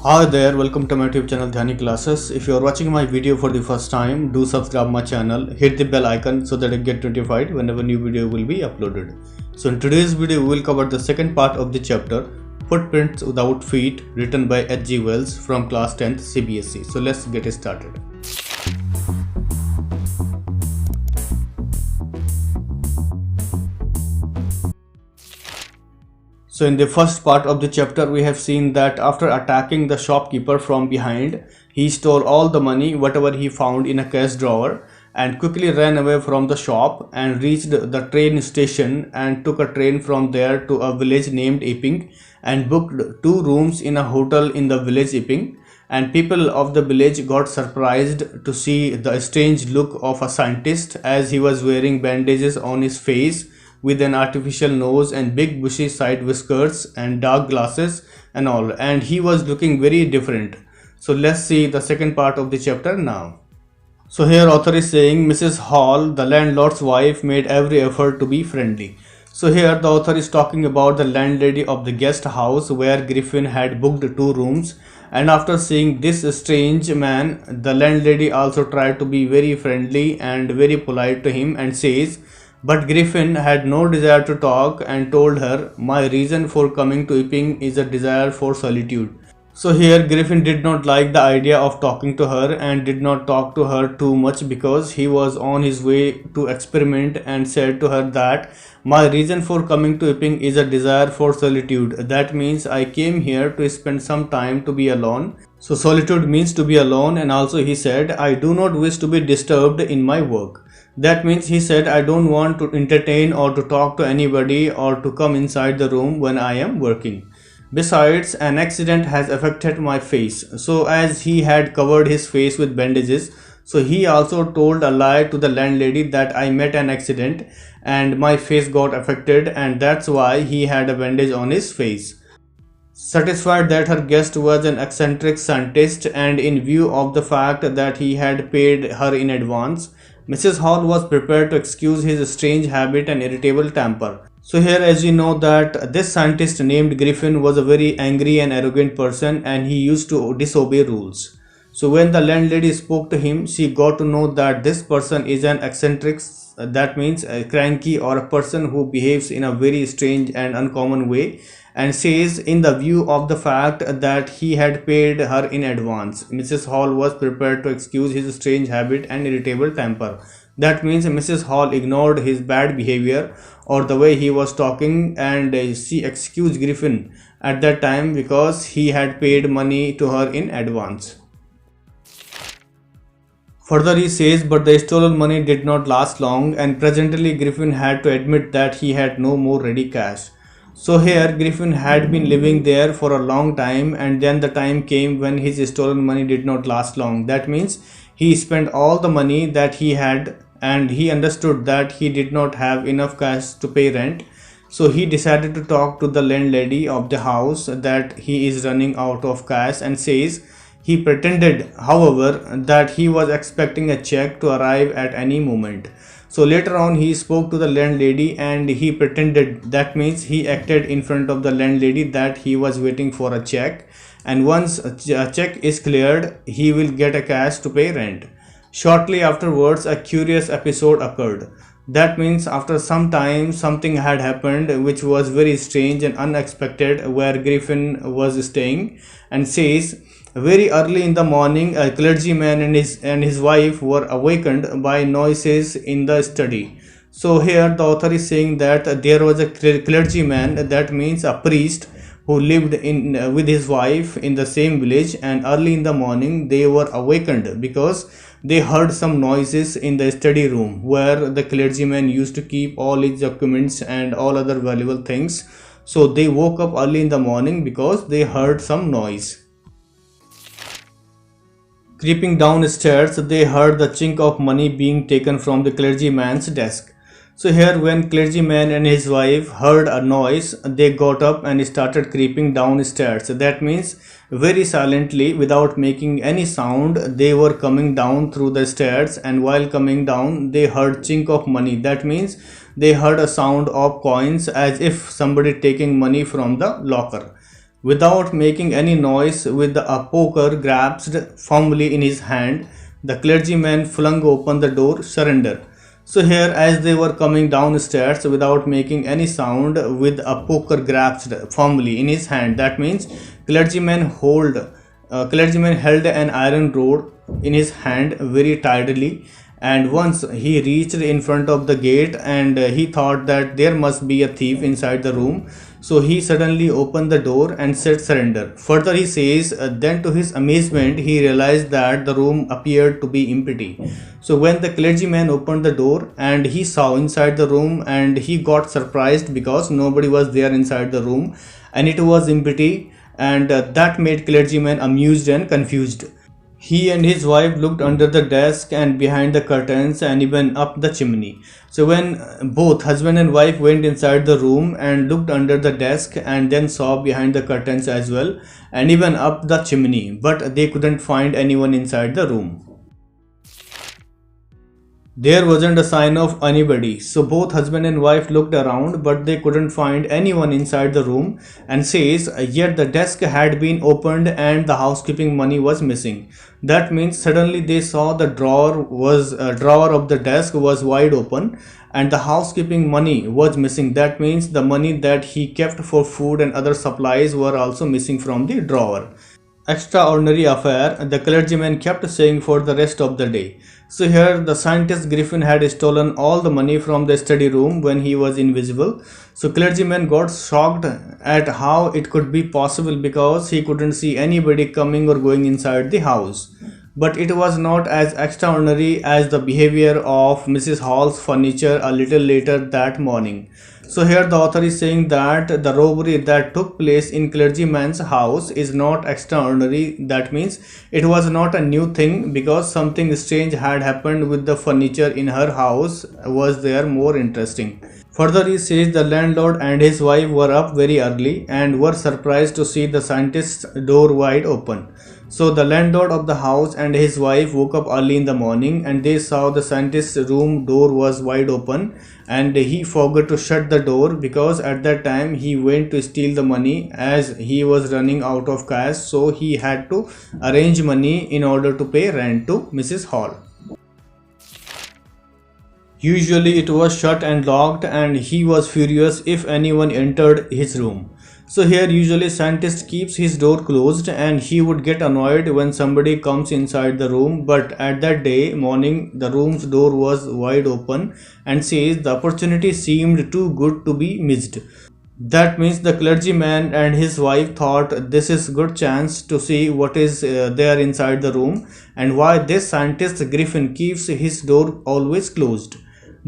Hi there, welcome to my YouTube channel Dhyani classes. If you are watching my video for the first time, do subscribe my channel, hit the bell icon so that you get notified whenever new video will be uploaded. So in today's video we will cover the second part of the chapter Footprints Without Feet, written by H.G. Wells from class 10th CBSE. So let's get started. So in the first part of the chapter, we have seen that after attacking the shopkeeper from behind, he stole all the money, whatever he found in a cash drawer, and quickly ran away from the shop and reached the train station and took a train from there to a village named Epping and booked 2 rooms in a hotel in the village Epping. And people of the village got surprised to see the strange look of a scientist as he was wearing bandages on his face with an artificial nose and big bushy side whiskers and dark glasses and all, and he was looking very different. So let's see the second part of the chapter now. So here author is saying Mrs. Hall, the landlord's wife, made every effort to be friendly. So here the author is talking about the landlady of the guest house where Griffin had booked 2 rooms, and after seeing this strange man, the landlady also tried to be very friendly and very polite to him and says, but Griffin had no desire to talk and told her, my reason for coming to Epping is a desire for solitude. So here Griffin did not like the idea of talking to her and did not talk to her too much because he was on his way to experiment, and said to her that my reason for coming to Epping is a desire for solitude. That means I came here to spend some time to be alone. So solitude means to be alone, and also he said, I do not wish to be disturbed in my work. That means he said, I don't want to entertain or to talk to anybody or to come inside the room when I am working. Besides, an accident has affected my face. So as he had covered his face with bandages, so he also told a lie to the landlady that I met an accident and my face got affected, and that's why he had a bandage on his face. Satisfied that her guest was an eccentric scientist and in view of the fact that he had paid her in advance, Mrs. Hall was prepared to excuse his strange habit and irritable temper. So here, as you know, that this scientist named Griffin was a very angry and arrogant person, and he used to disobey rules. So when the landlady spoke to him, she got to know that this person is an eccentric, that means a cranky or a person who behaves in a very strange and uncommon way, and says in the view of the fact that he had paid her in advance, Mrs. Hall was prepared to excuse his strange habit and irritable temper. That means Mrs. Hall ignored his bad behavior or the way he was talking, and she excused Griffin at that time because he had paid money to her in advance. Further he says, but the stolen money did not last long, and presently Griffin had to admit that he had no more ready cash. So here Griffin had been living there for a long time, and then the time came when his stolen money did not last long. That means he spent all the money that he had, and he understood that he did not have enough cash to pay rent. So he decided to talk to the landlady of the house that he is running out of cash, and says he pretended, however, that he was expecting a check to arrive at any moment. So later on he spoke to the landlady and he pretended, that means he acted in front of the landlady that he was waiting for a check, and once a check is cleared he will get a cash to pay rent. Shortly afterwards a curious episode occurred. That means after some time something had happened which was very strange and unexpected where Griffin was staying, and says very early in the morning a clergyman and his wife were awakened by noises in the study. So here the author is saying that there was a clergyman, that means a priest, who lived in with his wife in the same village, and early in the morning they were awakened because they heard some noises in the study room where the clergyman used to keep all his documents and all other valuable things. So they woke up early in the morning because they heard some noise. Creeping downstairs, they heard the chink of money being taken from the clergyman's desk. So here when clergyman and his wife heard a noise, they got up and started creeping downstairs. That means very silently, without making any sound, they were coming down through the stairs, and while coming down they heard chink of money. That means they heard a sound of coins as if somebody taking money from the locker. Without making any noise, with a poker grasped firmly in his hand, the clergyman flung open the door, surrender. So here, as they were coming downstairs without making any sound, with a poker grasped firmly in his hand, that means clergyman held an iron rod in his hand very tightly, and once he reached in front of the gate, and he thought that there must be a thief inside the room, so he suddenly opened the door and said surrender. Further he says, then to his amazement he realized that the room appeared to be empty. So when the clergyman opened the door and he saw inside the room, and he got surprised because nobody was there inside the room and it was empty, and that made clergyman amused and confused. He and his wife looked under the desk and behind the curtains and even up the chimney. So when both husband and wife went inside the room and looked under the desk and then saw behind the curtains as well and even up the chimney, but they couldn't find anyone inside the room. There wasn't a sign of anybody, so both husband and wife looked around, but they couldn't find anyone inside the room, and says, yet the desk had been opened and the housekeeping money was missing. That means suddenly they saw the drawer of the desk was wide open and the housekeeping money was missing. That means the money that he kept for food and other supplies were also missing from the drawer. Extraordinary affair, the clergyman kept saying for the rest of the day. So here the scientist Griffin had stolen all the money from the study room when he was invisible. So clergyman got shocked at how it could be possible because he couldn't see anybody coming or going inside the house. But it was not as extraordinary as the behavior of Mrs. Hall's furniture a little later that morning. So here the author is saying that the robbery that took place in clergyman's house is not extraordinary. That means it was not a new thing because something strange had happened with the furniture in her house was there more interesting. Further he says the landlord and his wife were up very early and were surprised to see the scientist's door wide open. So the landlord of the house and his wife woke up early in the morning and they saw the scientist's room door was wide open and he forgot to shut the door because at that time he went to steal the money as he was running out of cash, so he had to arrange money in order to pay rent to Mrs. Hall. Usually it was shut and locked and he was furious if anyone entered his room. So here usually scientist keeps his door closed and he would get annoyed when somebody comes inside the room, but at that day morning the room's door was wide open and says the opportunity seemed too good to be missed. That means the clergyman and his wife thought this is good chance to see what is there inside the room and why this scientist Griffin keeps his door always closed.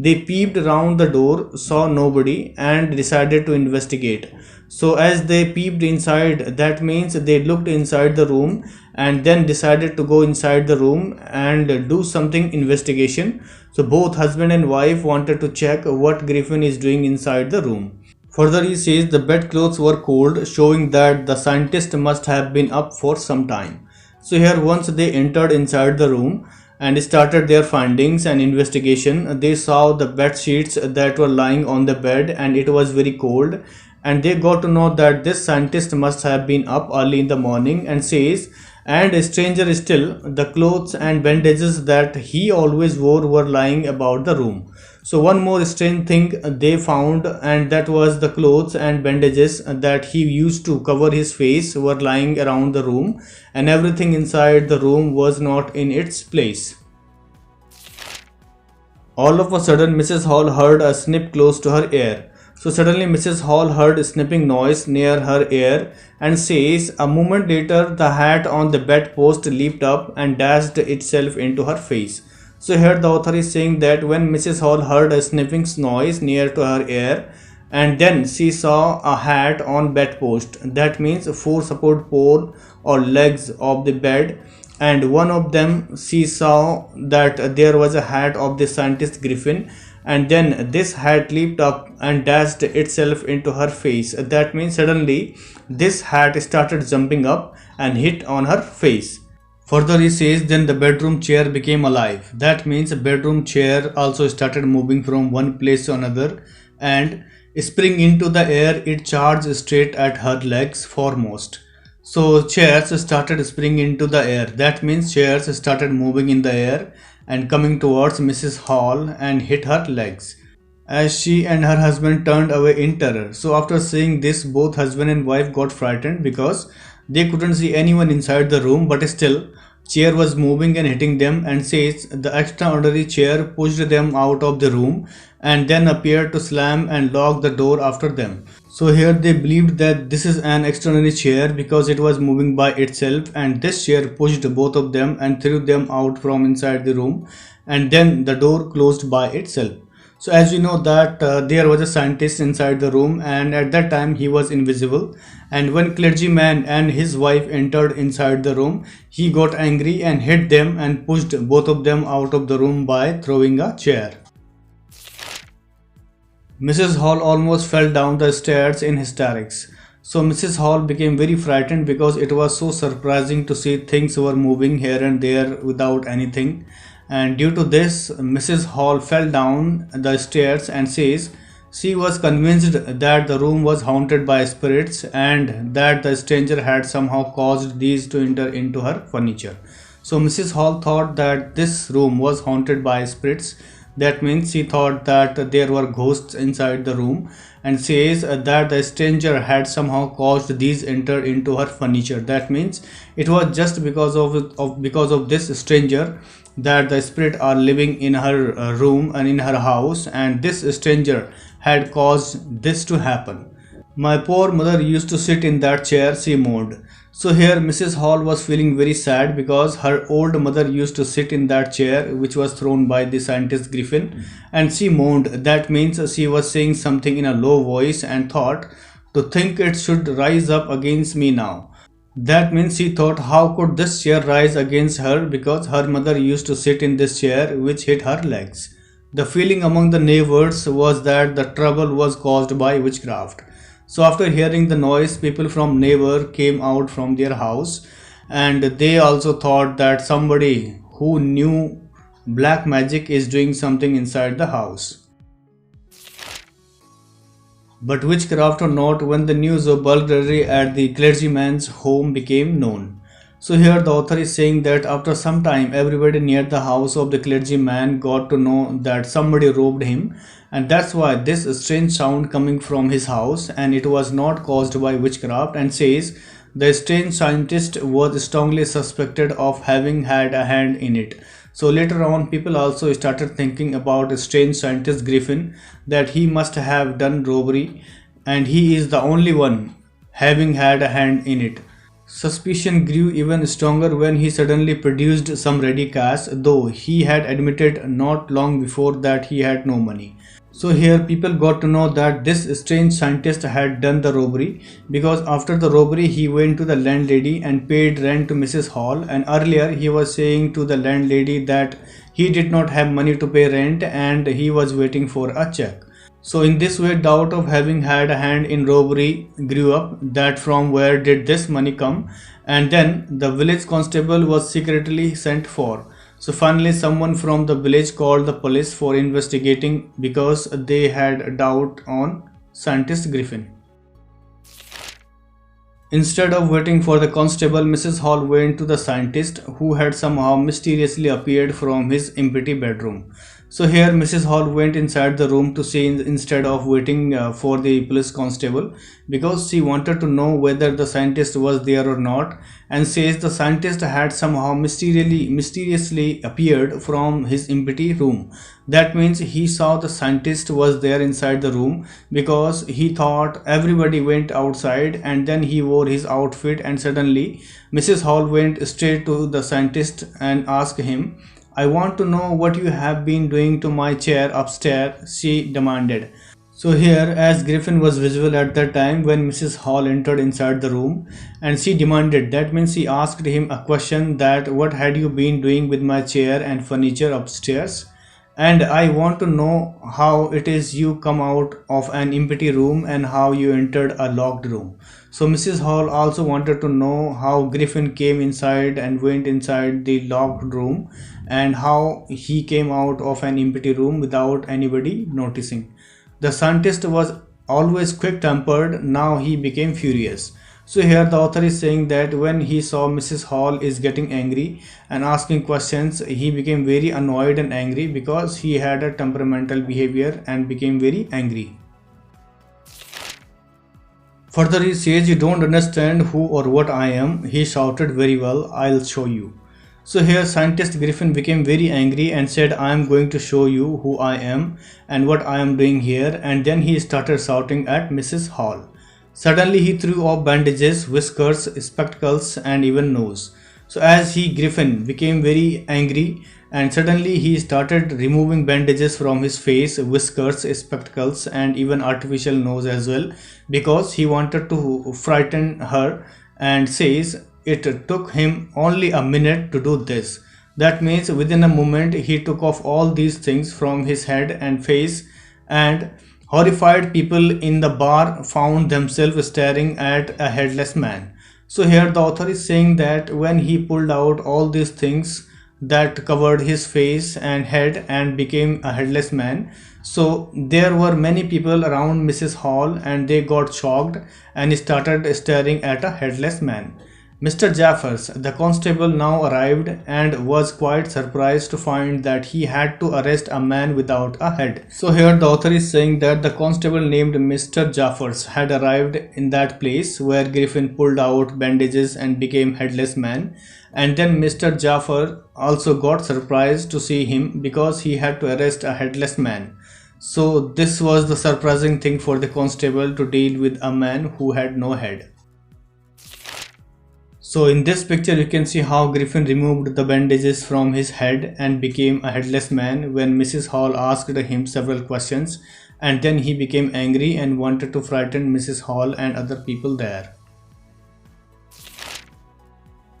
They peeped around the door, saw nobody and decided to investigate. So as they peeped inside, that means they looked inside the room and then decided to go inside the room and do something investigation. So both husband and wife wanted to check what Griffin is doing inside the room. Further he says the bedclothes were cold, showing that the scientist must have been up for some time. So here once they entered inside the room and started their findings and investigation, they saw the bed sheets that were lying on the bed and it was very cold, and they got to know that this scientist must have been up early in the morning, and says, and stranger still, the clothes and bandages that he always wore were lying about the room. So one more strange thing they found, and that was the clothes and bandages that he used to cover his face were lying around the room, and everything inside the room was not in its place. All of a sudden Mrs. Hall heard a snip close to her ear. So suddenly Mrs. Hall heard a snipping noise near her ear and says a moment later the hat on the bedpost leaped up and dashed itself into her face. So here the author is saying that when Mrs. Hall heard a sniffing noise near to her ear and then she saw a hat on bedpost, that means 4 support pole or legs of the bed, and one of them she saw that there was a hat of the scientist Griffin, and then this hat leaped up and dashed itself into her face. That means suddenly this hat started jumping up and hit on her face. Further he says then the bedroom chair became alive. That means the bedroom chair also started moving from one place to another and Spring into the air, it charged straight at her legs foremost. So chairs started springing into the air. That means chairs started moving in the air and coming towards Mrs. Hall and hit her legs as she and her husband turned away in terror. So after seeing this, both husband and wife got frightened because they couldn't see anyone inside the room, but still chair was moving and hitting them, and says the extraordinary chair pushed them out of the room and then appeared to slam and lock the door after them. So here they believed that this is an extraordinary chair because it was moving by itself, and this chair pushed both of them and threw them out from inside the room, and then the door closed by itself. So as we know that there was a scientist inside the room, and at that time he was invisible, and when clergyman and his wife entered inside the room, he got angry and hit them and pushed both of them out of the room by throwing a chair. Mrs. Hall almost fell down the stairs in hysterics. So Mrs. Hall became very frightened because it was so surprising to see things were moving here and there without anything. And due to this, Mrs. Hall fell down the stairs and says she was convinced that the room was haunted by spirits and that the stranger had somehow caused these to enter into her furniture. So Mrs. Hall thought that this room was haunted by spirits. That means she thought that there were ghosts inside the room, and says that the stranger had somehow caused these enter into her furniture. That means it was just because of this stranger that the spirit are living in her room and in her house, and this stranger had caused this to happen. My poor mother used to sit in that chair, she moaned. So here Mrs. Hall was feeling very sad because her old mother used to sit in that chair which was thrown by the scientist Griffin, and she moaned. That means she was saying something in a low voice and thought, to think it should rise up against me now. That means she thought, how could this chair rise against her, because her mother used to sit in this chair which hit her legs. The feeling among the neighbors was that the trouble was caused by witchcraft. So after hearing the noise, people from neighbor came out from their house, and they also thought that somebody who knew black magic is doing something inside the house. But witchcraft or not, when the news of burglary at the clergyman's home became known. So here the author is saying that after some time, everybody near the house of the clergyman got to know that somebody robbed him, and that's why this strange sound coming from his house, and it was not caused by witchcraft, and says the strange scientist was strongly suspected of having had a hand in it. So later on, people also started thinking about a strange scientist Griffin, that he must have done robbery and he is the only one having had a hand in it. Suspicion grew even stronger when he suddenly produced some ready cash, though he had admitted not long before that he had no money. So here people got to know that this strange scientist had done the robbery, because after the robbery he went to the landlady and paid rent to Mrs. Hall, and earlier he was saying to the landlady that he did not have money to pay rent and he was waiting for a check. So in this way, doubt of having had a hand in robbery grew up, that from where did this money come, and then the village constable was secretly sent for. So finally someone from the village called the police for investigating because they had a doubt on scientist Griffin. Instead of waiting for the constable, Mrs. Hall went to the scientist, who had somehow mysteriously appeared from his empty bedroom. So here Mrs. Hall went inside the room to see, instead of waiting for the police constable, because she wanted to know whether the scientist was there or not, and says the scientist had somehow mysteriously appeared from his empty room. That means he saw the scientist was there inside the room, because he thought everybody went outside, and then he wore his outfit, and suddenly Mrs. Hall went straight to the scientist and asked him, I want to know what you have been doing to my chair upstairs, she demanded. So here, as Griffin was visible at that time when Mrs. Hall entered inside the room, and she demanded, that means she asked him a question, that what had you been doing with my chair and furniture upstairs? And I want to know how it is you come out of an empty room and how you entered a locked room. So Mrs. Hall also wanted to know how Griffin came inside and went inside the locked room, and how he came out of an empty room without anybody noticing. The scientist was always quick-tempered, now he became furious. So here the author is saying that when he saw Mrs. Hall is getting angry and asking questions, he became very annoyed and angry because he had a temperamental behavior and became very angry. Further he says, "You don't understand who or what I am." He shouted, "Very well, I'll show you." So here scientist Griffin became very angry and said, "I am going to show you who I am and what I am doing here." And then he started shouting at Mrs. Hall. Suddenly he threw off bandages, whiskers, spectacles and even nose. So as Griffin became very angry, and suddenly he started removing bandages from his face, whiskers, spectacles and even artificial nose as well, because he wanted to frighten her, and says it took him only a minute to do this. That means within a moment he took off all these things from his head and face, and horrified people in the bar found themselves staring at a headless man. So here the author is saying that when he pulled out all these things that covered his face and head and became a headless man, so there were many people around Mrs. Hall and they got shocked and started staring at a headless man. Mr. Jaffers, the constable, now arrived and was quite surprised to find that he had to arrest a man without a head. So here the author is saying that the constable named Mr. Jaffers had arrived in that place where Griffin pulled out bandages and became headless man, and then Mr. Jaffer also got surprised to see him because he had to arrest a headless man. So this was the surprising thing for the constable, to deal with a man who had no head. So in this picture you can see how Griffin removed the bandages from his head and became a headless man when Mrs. Hall asked him several questions, and then he became angry and wanted to frighten Mrs. Hall and other people there.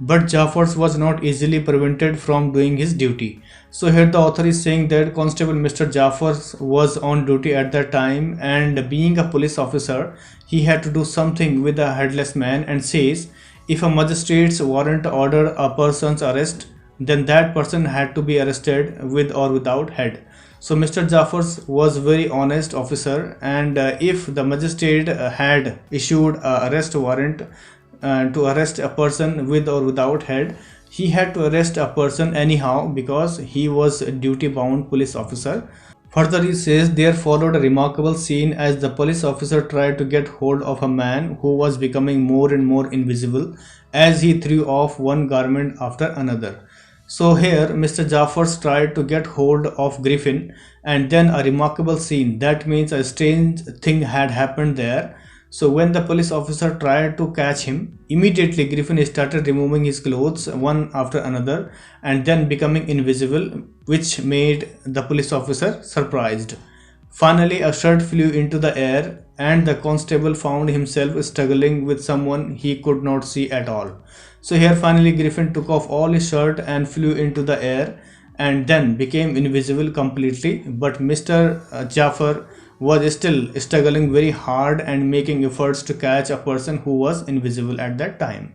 But Jaffers was not easily prevented from doing his duty. So here the author is saying that Constable Mr. Jaffers was on duty at that time, and being a police officer, he had to do something with a headless man, and says if a magistrate's warrant ordered a person's arrest, then that person had to be arrested with or without head. So Mr. Jaffers was very honest officer, and if the magistrate had issued a arrest warrant to arrest a person with or without head, he had to arrest a person anyhow because he was a duty bound police officer. Further he says there followed a remarkable scene as the police officer tried to get hold of a man who was becoming more and more invisible as he threw off one garment after another. So here Mr. Jaffers tried to get hold of Griffin, and then a remarkable scene, that means a strange thing had happened there. So when the police officer tried to catch him, immediately Griffin started removing his clothes one after another and then becoming invisible, which made the police officer surprised. Finally, a shirt flew into the air and the constable found himself struggling with someone he could not see at all. So here finally Griffin took off all his shirt and flew into the air and then became invisible completely, but Mr. Jaffer was still struggling very hard and making efforts to catch a person who was invisible at that time.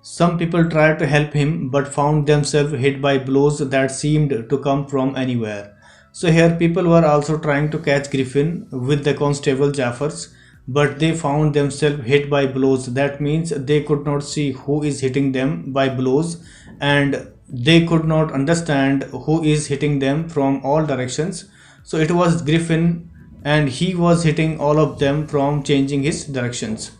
Some people tried to help him but found themselves hit by blows that seemed to come from anywhere. So here people were also trying to catch Griffin with the constable Jaffers, but they found themselves hit by blows. That means they could not see who is hitting them by blows, and they could not understand who is hitting them from all directions. So it was Griffin, and he was hitting all of them from changing his directions.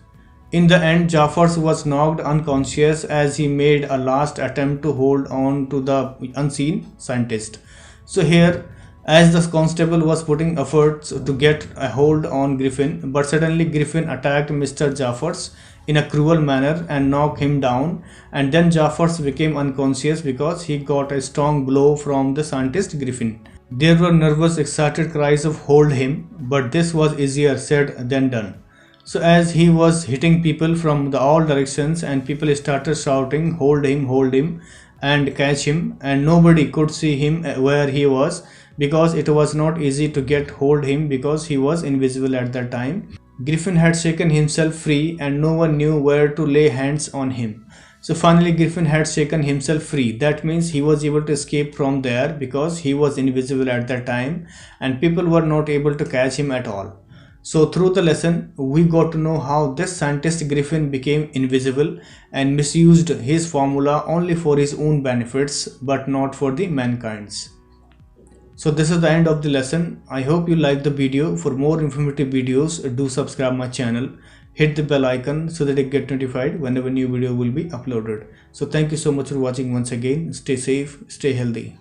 In the end, Jaffers was knocked unconscious as he made a last attempt to hold on to the unseen scientist. So here, as the constable was putting efforts to get a hold on Griffin, but suddenly Griffin attacked Mr. Jaffers in a cruel manner and knocked him down, and then Jaffers became unconscious because he got a strong blow from the scientist Griffin. There were nervous, excited cries of "hold him," but this was easier said than done. So as he was hitting people from all directions and people started shouting hold him and catch him, and nobody could see him where he was because it was not easy to get hold him because he was invisible at that time. Griffin had shaken himself free and no one knew where to lay hands on him. So finally Griffin had shaken himself free. That means he was able to escape from there because he was invisible at that time and people were not able to catch him at all. So through the lesson, we got to know how this scientist Griffin became invisible and misused his formula only for his own benefits but not for the mankind's. So this is the end of the lesson. I hope you liked the video. For more informative videos, do subscribe my channel. Hit the bell icon so that you get notified whenever new video will be uploaded. So thank you so much for watching once again. Stay safe, stay healthy.